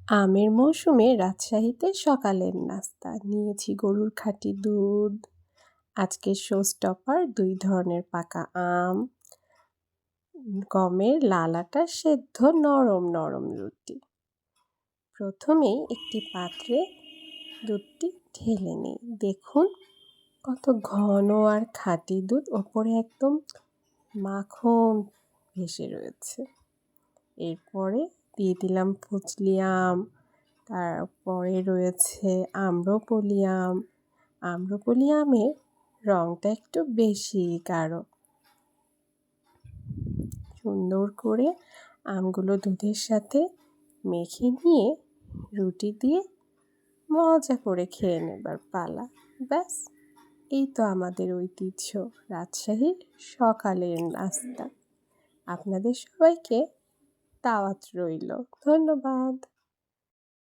আমের মৌসুমে রাজশাহীতে সকালের নাস্তা নিয়েছি গরুর খাঁটি দুধ। আজকের শো স্টপার 2 ধরনের পাকা আম, গমের লাল আটা সেদ্ধ নরম নরম রুটি। প্রথমেই একটি পাত্রে দুধটি ঢেলে নিই। দেখুন কত ঘন আর খাঁটি দুধ, ওপরে একদম মাখন ভেসে রয়েছে। এরপরে দিয়ে দিলাম ফজলি আম, তারপরে রয়েছে আম্রপলি আম। আম্রপলি আমের রঙটা একটু বেশি গাঢ়। সুন্দর করে আমগুলো দুধের সাথে মেখে নিয়ে রুটি দিয়ে মজা করে খেয়ে নেবার পালা। ব্যাস, এই তো আমাদের ঐতিহ্য রাজশাহীর সকালের নাস্তা। আপনাদের সবাইকে দাওয়াত রইল। ধন্যবাদ।